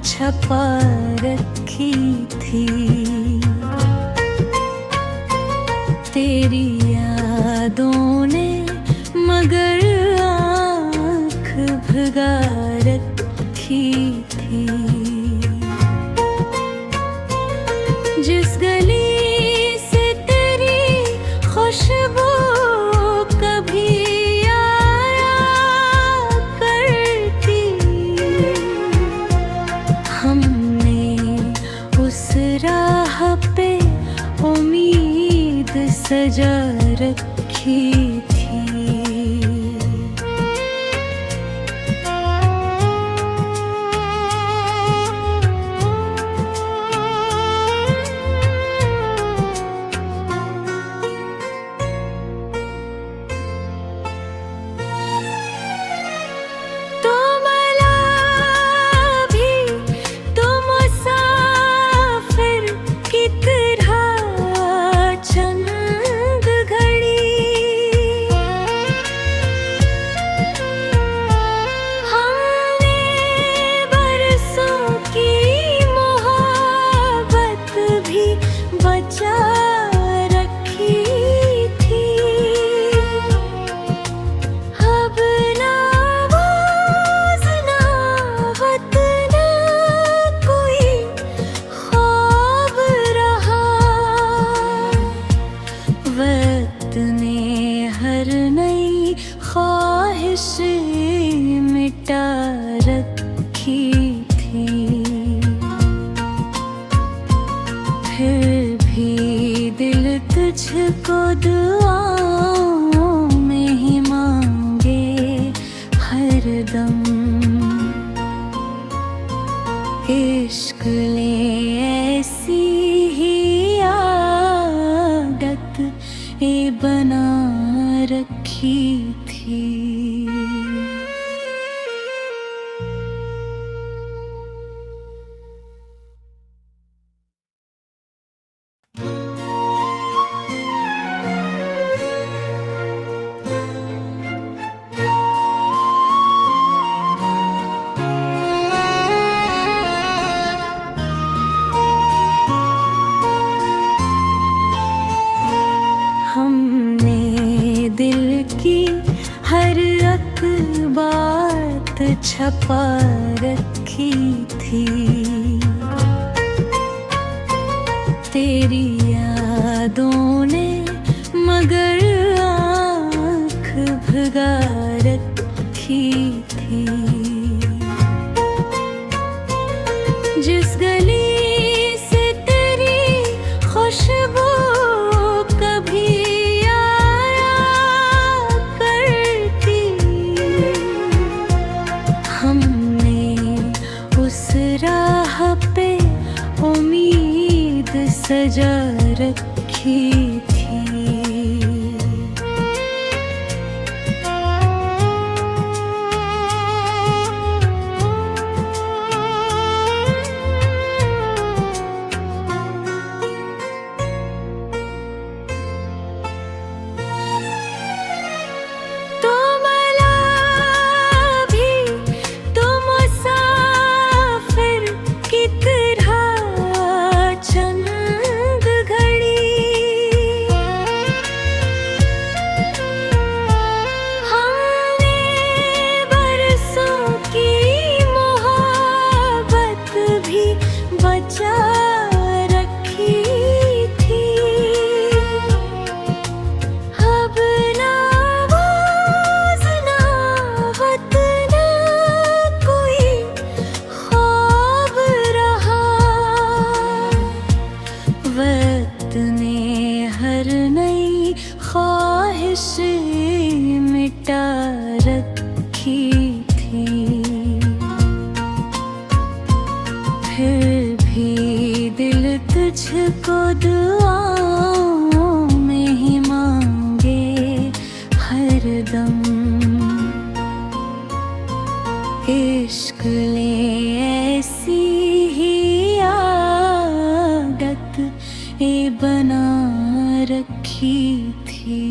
छपा रखी थी। तेरी यादों ने मगर आँख भगा रखी थी। जिस गली से तेरी खुशबू कभी आया करती, हमने उस राह पे उम्मीद सजा रखी थी। ख्वाहिश मिटा रखी थी। फिर भी दिल तुझको दुआओं में ही मांगे हरदम। इश्क ले ऐसी ही आदत ये बना रखी थी। हमने दिल की हर एक बात छपा रखी थी। तेरी यादों ने मगर आँख भगा रखी थी। जिस गली से तेरी खुशबू कभी आया करती, हमने उस राह पे उम्मीद सजा रखी थी। ख्वाहिश मिटा रखी थी। फिर भी दिल तुझको दुआओं में ही मांगे हरदम। इश्क ले ऐसी ही आदत ये बना रखी थी।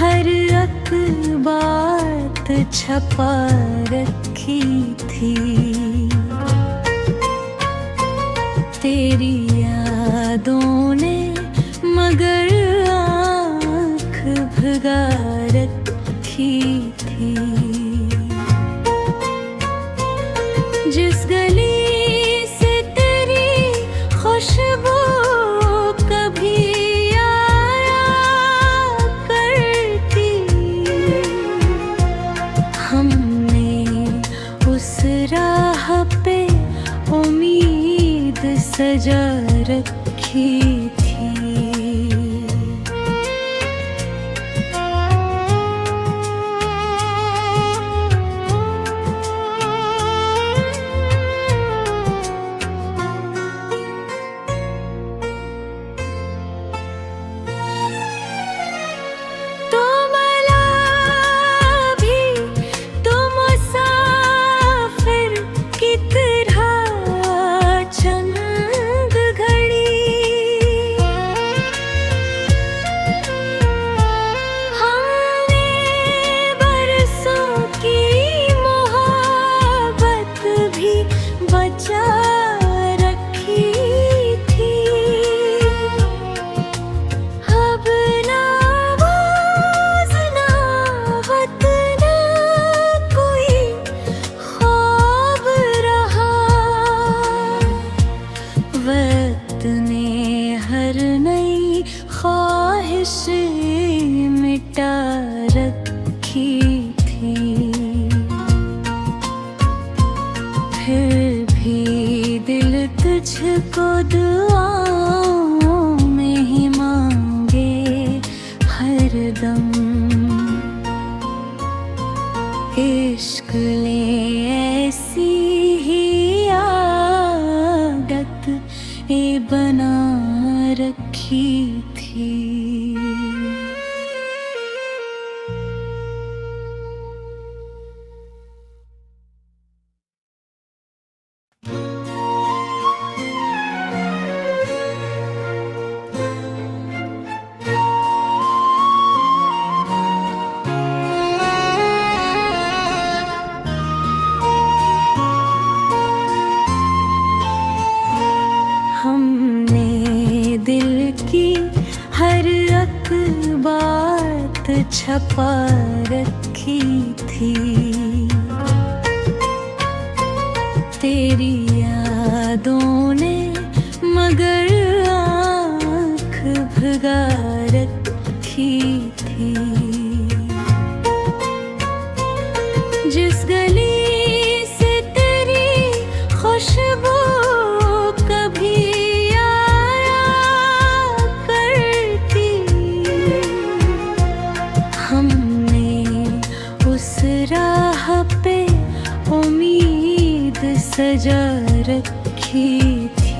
हर अखबार छपा रखी थी। तेरी यादों ने मगर आँख भगा रखी थी। जिस गली से तेरी खुशबू कभी आया करती, हमने उस राह पे उम्मीद सजा रखी थी। वक्त ने हर नई ख्वाहिश मिटा रखी थी। फिर भी दिल तुझको दुआओं में ही मांगे हरदम। इश्क ले ऐसी ही आदत ये बना रखी थी। हमने दिल की हर अखबार छपा रखी थी। तेरी यादों ने मगर आँख भगा रखी थी। जिस गली से तेरी खुशबू कभी आया करती, हमने उस राह पे उम्मीद सजा रखी थी।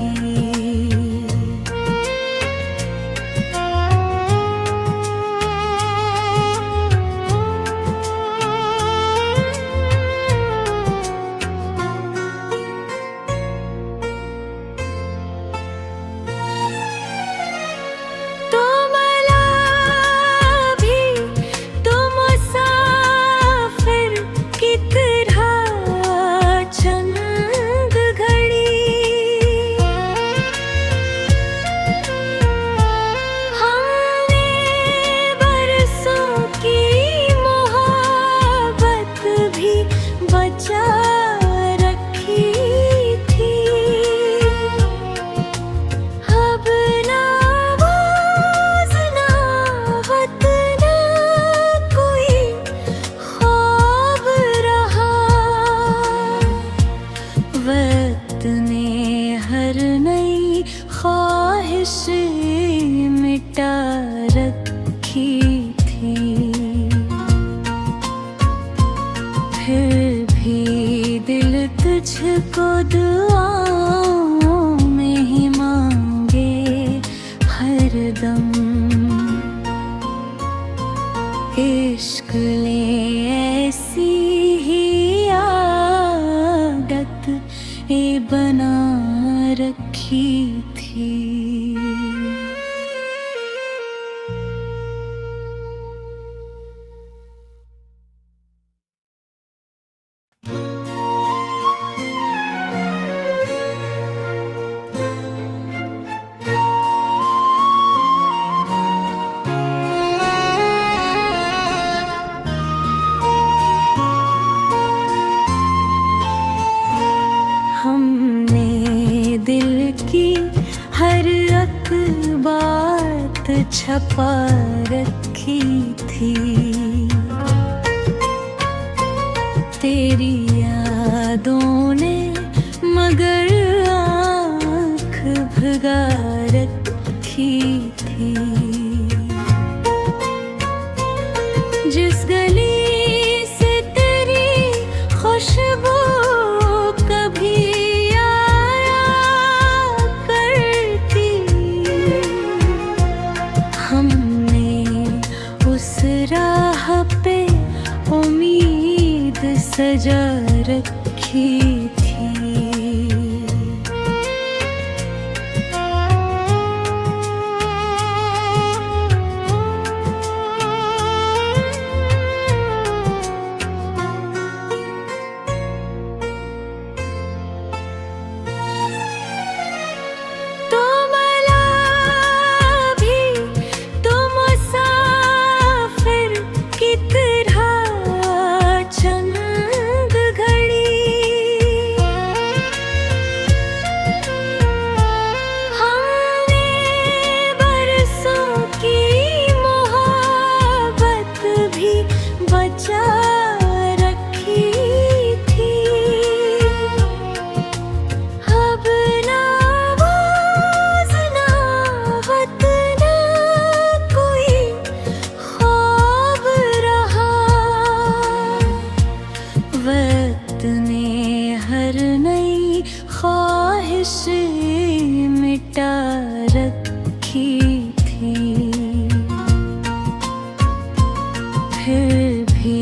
वक्त ने हर नई ख्वाहिश मिटा रखी थी। फिर भी दिल तुझको दुआओं में ही मांगे हरदम। इश्क ले ऐसी ही आदत ये बना रखी थी। छपा रखी थी। तेरी यादों ने मगर आँख भगा रखी थी। जिस गली से तेरी खुशबू कभी आया करती, हमने उस राह पे उम्मीद सजा रखी थी। बचा रखी थी। अब ना आवाज़ ना वतन कोई ख्वाब रहा। वक्त ने हर नई ख्वाहिश मिटा रखी थी। फिर भी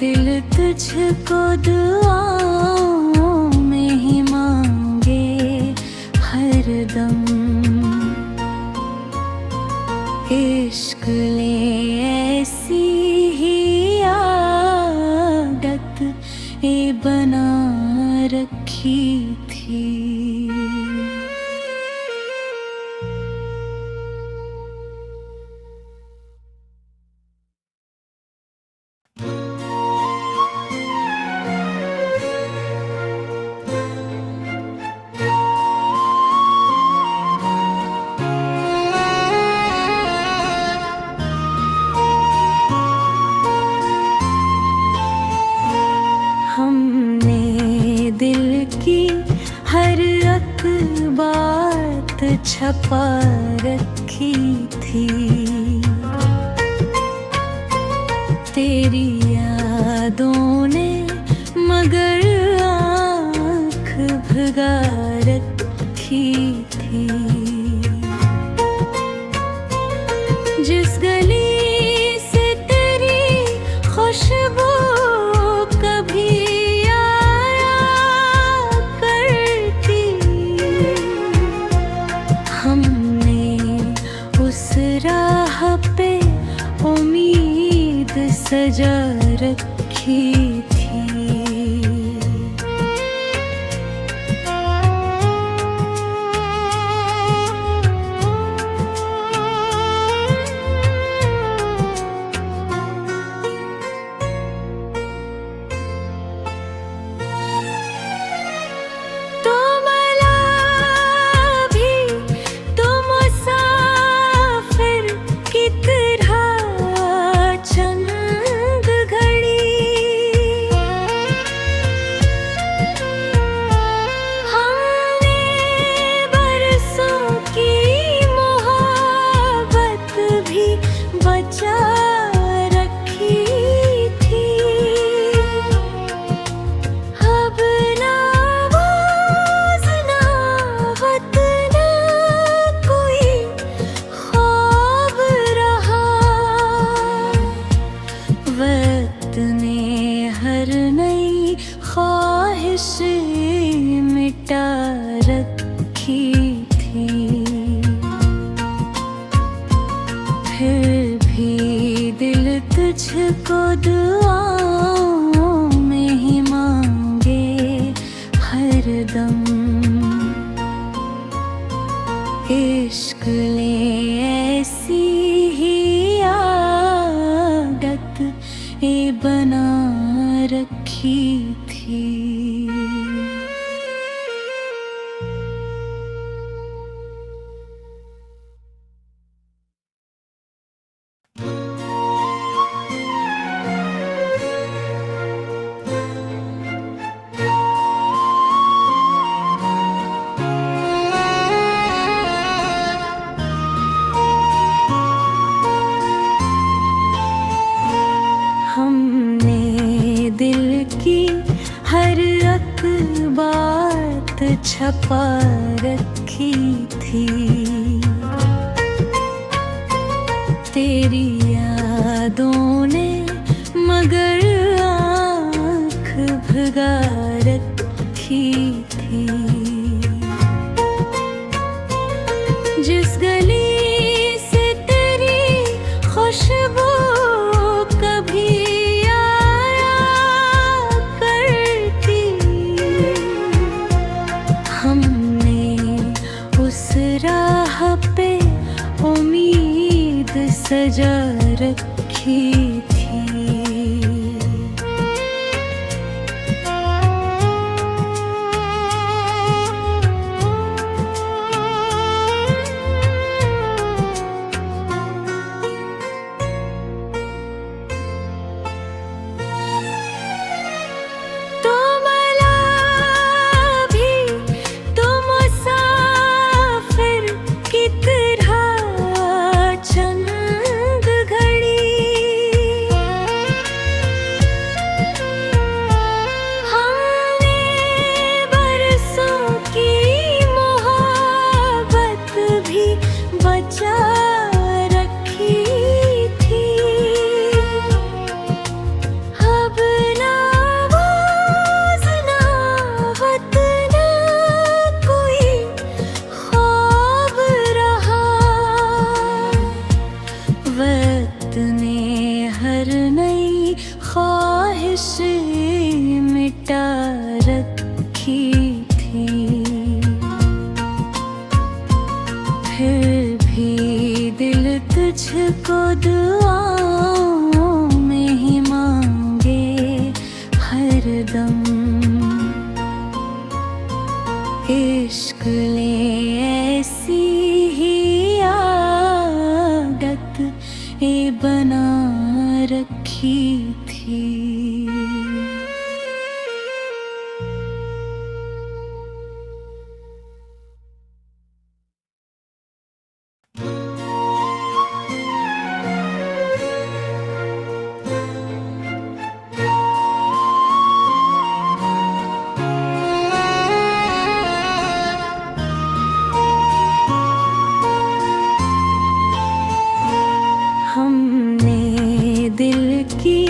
दिल तुझको दुआओं में ही मांगे हरदम। इश्क ले ऐसी ही आदत ये बना रखी थी। हमने दिल की हर एक बात छपा रखी थी। तेरी यादों ने मगर आँख भगा रखी थी। जिस गली से तेरी खुशबू कभी आया करती, हमने उस राह पे उम्मीद सजा रखी थी। बचा रखी थी। अब ना आवाज़ ना वतन कोई ख्वाब रहा। वक्त ने हर नई ख्वाहिश मिटा रखी थी। फिर भी दिल तुझको दुआओं में ही मांगे हरदम। इश्क ले ऐसी ही आदत ये बना रखी थी। छपा रखी थी। तेरी यादों ने मगर आँख भगा रखी थी। जिस गली से तेरी खुशबू कभी आया करती, हमने उस राह पे उम्मीद सजा रखी थी। वक्त ने हर नई ख्वाहिश मिटा रखी थी। फिर भी दिल तुझको दुआओं में ही मांगे हरदम। इश्क ले ऐसी ही आदत ये बना रखी थी। हमने दिल की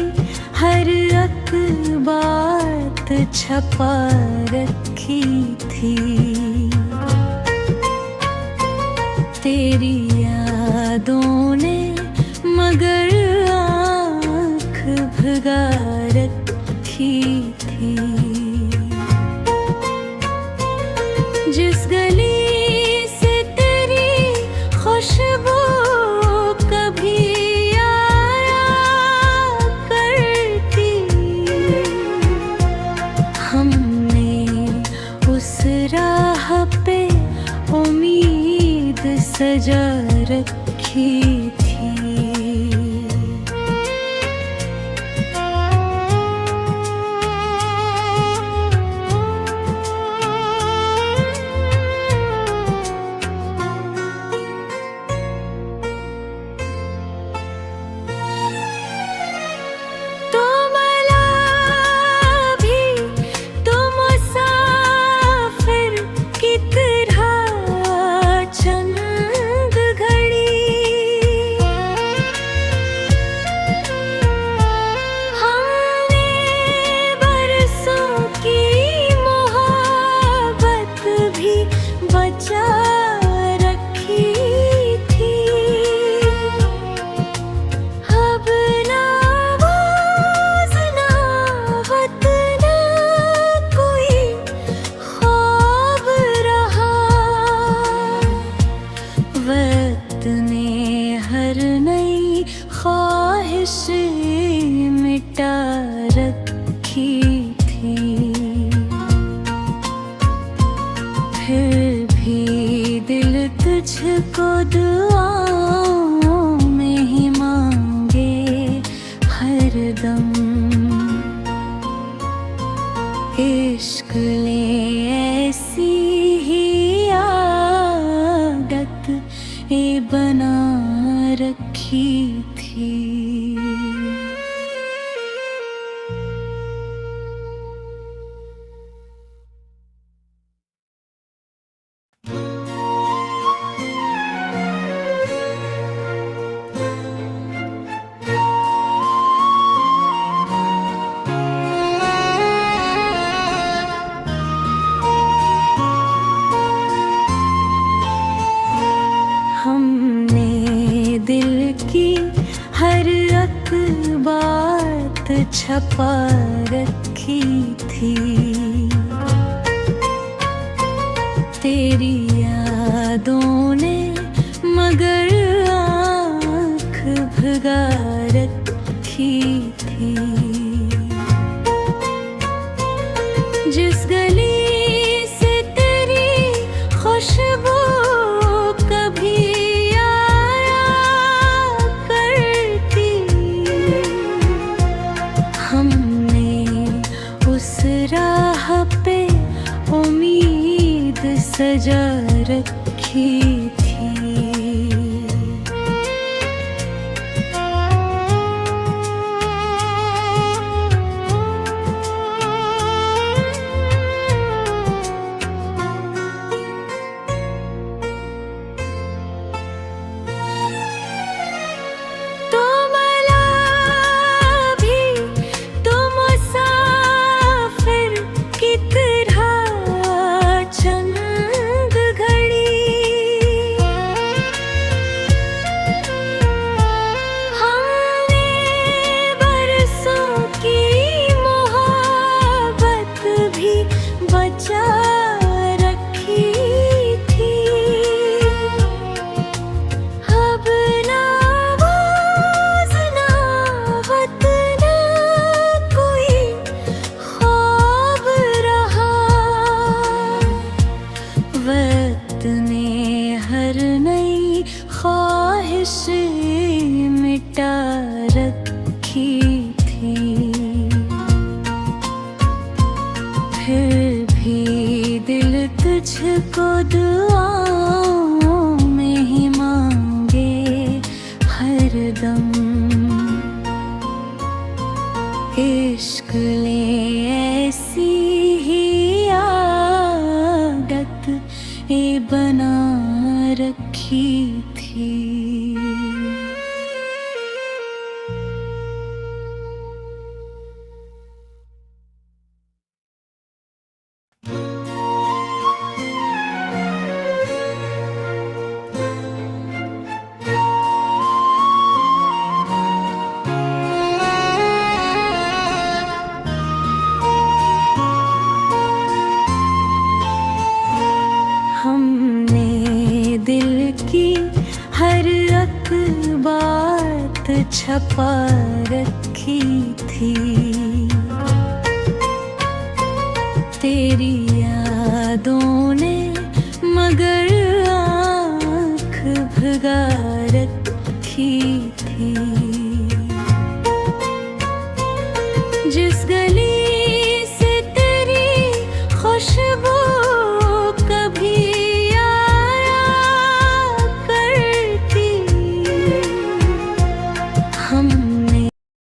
हर एक बात छपा रखी थी। तेरी यादों ने मगर आँख भगा रखी थी। जिस गली से तेरी खुशबू कभी आया करती, हमने उस राह पे उम्मीद सजा रखी थी। वक्त ने हर नई ख्वाहिश मिटा रखी थी। फिर भी दिल तुझको दुआओं में ही मांगे हरदम। इश्क ले ऐसी ही आदत ये बना रखी थी। छपा रखी थी। तेरी यादों ने मगर आँख भगा रखी थी। जिस गली से तेरी खुशबू कभी आया करती, हमने उस राह पे उम्मीद सजा रखी थी। वक्त ने हर नई ख्वाहिश मिटा रखी थी। फिर भी दिल तुझको दुआओं में ही मांगे हरदम। इश्क ले ऐसी ही आदत ये बना रखी थी। हमने दिल की हर एक बात छपा रखी थी। तेरी यादों ने मगर आँख भगा रखी थी। जिस गली